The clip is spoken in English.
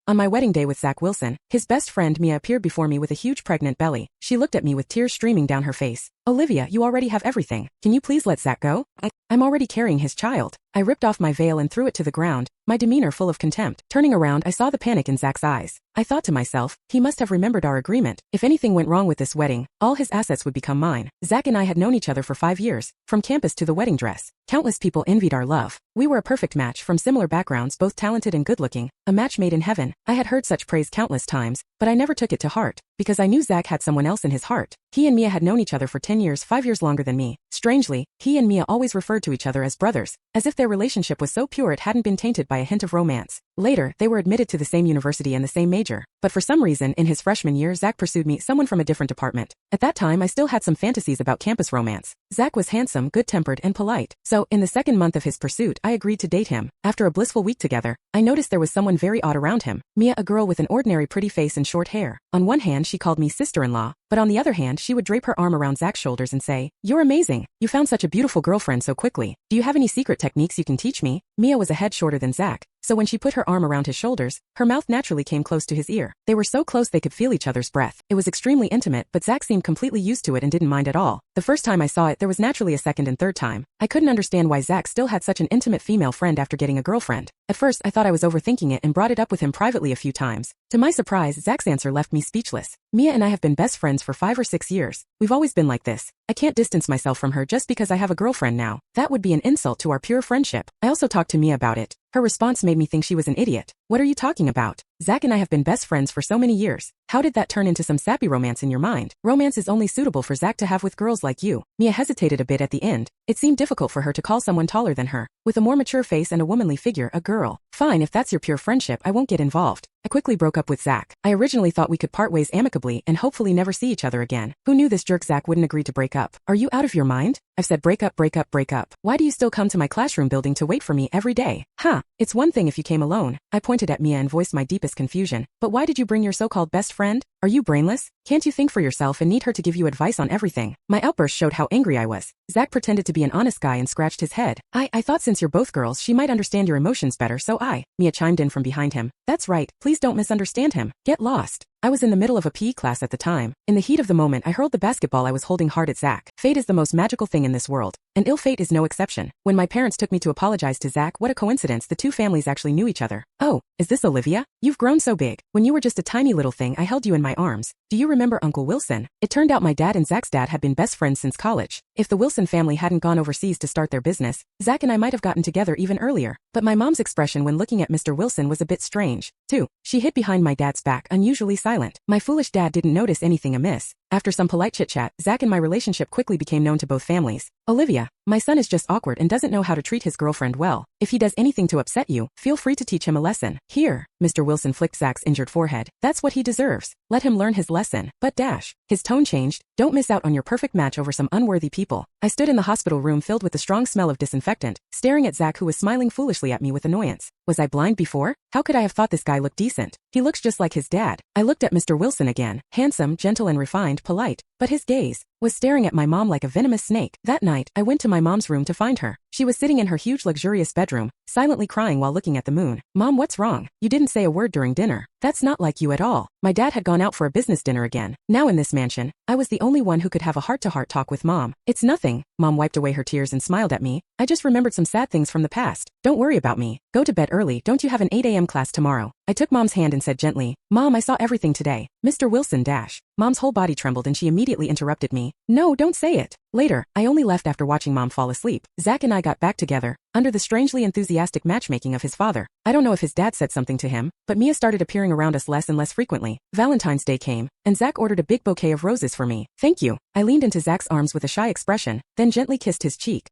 On my wedding day with Zach Wilson, his best friend Mia appeared before me with a huge pregnant belly. She looked at me with tears streaming down her face. Olivia, you already have everything. Can you please let Zach go? I'm already carrying his child. I ripped off my veil and threw it to the ground, my demeanor full of contempt. Turning around, I saw the panic in Zach's eyes. I thought to myself, he must have remembered our agreement. If anything went wrong with this wedding, all his assets would become mine. Zach and I had known each other for 5 years, from campus to the wedding dress. Countless people envied our love. We were a perfect match from similar backgrounds, both talented and good-looking, a match made in heaven. I had heard such praise countless times, but I never took it to heart, because I knew Zach had someone else in his heart. He and Mia had known each other for 10 years, 5 years longer than me. Strangely, he and Mia always referred to each other as brothers, as if their relationship was so pure it hadn't been tainted by a hint of romance. Later, they were admitted to the same university and the same major. But for some reason, in his freshman year, Zach pursued me, someone from a different department. At that time, I still had some fantasies about campus romance. Zach was handsome, good-tempered, and polite. So, in the second month of his pursuit, I agreed to date him. After a blissful week together, I noticed there was someone very odd around him. Mia, a girl with an ordinary pretty face and short hair. On one hand, she called me sister-in-law, but on the other hand, she would drape her arm around Zach's shoulders and say, "You're amazing. You found such a beautiful girlfriend so quickly. Do you have any secret techniques you can teach me?" Mia was a head shorter than Zach, so when she put her arm around his shoulders, her mouth naturally came close to his ear. They were so close they could feel each other's breath. It was extremely intimate, but Zach seemed completely used to it and didn't mind at all. The first time I saw it, there was naturally a second and third time. I couldn't understand why Zach still had such an intimate female friend after getting a girlfriend. At first, I thought I was overthinking it and brought it up with him privately a few times. To my surprise, Zach's answer left me speechless. Mia and I have been best friends for 5 or 6 years. We've always been like this. I can't distance myself from her just because I have a girlfriend now. That would be an insult to our pure friendship. I also talked to Mia about it. Her response made me think she was an idiot. What are you talking about? Zach and I have been best friends for so many years. How did that turn into some sappy romance in your mind? Romance is only suitable for Zach to have with girls like you. Mia hesitated a bit at the end. It seemed difficult for her to call someone taller than her, with a more mature face and a womanly figure, a girl. Fine, if that's your pure friendship, I won't get involved. I quickly broke up with Zach. I originally thought we could part ways amicably and hopefully never see each other again. Who knew this jerk Zach wouldn't agree to break up? Are you out of your mind? I've said break up, break up, break up. Why do you still come to my classroom building to wait for me every day? It's one thing if you came alone. I pointed at Mia and voiced my deepest confusion. But why did you bring your so-called best friend? Are you brainless? Can't you think for yourself and need her to give you advice on everything? My outburst showed how angry I was. Zach pretended to be an honest guy and scratched his head. I thought since you're both girls, she might understand your emotions better, so Mia chimed in from behind him. That's right, please don't misunderstand him. Get lost. I was in the middle of a PE class at the time. In the heat of the moment, I hurled the basketball I was holding hard at Zach. Fate is the most magical thing in this world, and ill fate is no exception. When my parents took me to apologize to Zach, what a coincidence, the two families actually knew each other. Oh, is this Olivia? You've grown so big. When you were just a tiny little thing, I held you in my arms. Do you remember Uncle Wilson? It turned out my dad and Zach's dad had been best friends since college. If the Wilson family hadn't gone overseas to start their business, Zach and I might have gotten together even earlier. But my mom's expression when looking at Mr. Wilson was a bit strange, too. She hid behind my dad's back, unusually silent. My foolish dad didn't notice anything amiss. After some polite chit-chat, Zach and my relationship quickly became known to both families. Olivia, my son is just awkward and doesn't know how to treat his girlfriend well. If he does anything to upset you, feel free to teach him a lesson. Here, Mr. Wilson flicked Zach's injured forehead. That's what he deserves. Let him learn his lesson. But his tone changed. Don't miss out on your perfect match over some unworthy people. I stood in the hospital room filled with the strong smell of disinfectant, staring at Zach who was smiling foolishly at me with annoyance. Was I blind before? How could I have thought this guy looked decent? He looks just like his dad. I looked at Mr. Wilson again. Handsome, gentle and refined, polite. But his gaze was staring at my mom like a venomous snake. That night, I went to my mom's room to find her. She was sitting in her huge luxurious bedroom, silently crying while looking at the moon. Mom, what's wrong? You didn't say a word during dinner. That's not like you at all. My dad had gone out for a business dinner again. Now in this mansion, I was the only one who could have a heart-to-heart talk with Mom. It's nothing. Mom wiped away her tears and smiled at me. I just remembered some sad things from the past. Don't worry about me. Go to bed early. Don't you have an 8 a.m. class tomorrow? I took Mom's hand and said gently, Mom, I saw everything today. Mr. Wilson Mom's whole body trembled and she immediately interrupted me. No, don't say it. Later, I only left after watching Mom fall asleep. Zach and I got back together, under the strangely enthusiastic matchmaking of his father. I don't know if his dad said something to him, but Mia started appearing around us less and less frequently. Valentine's Day came, and Zach ordered a big bouquet of roses for me. Thank you. I leaned into Zach's arms with a shy expression, then gently kissed his cheek.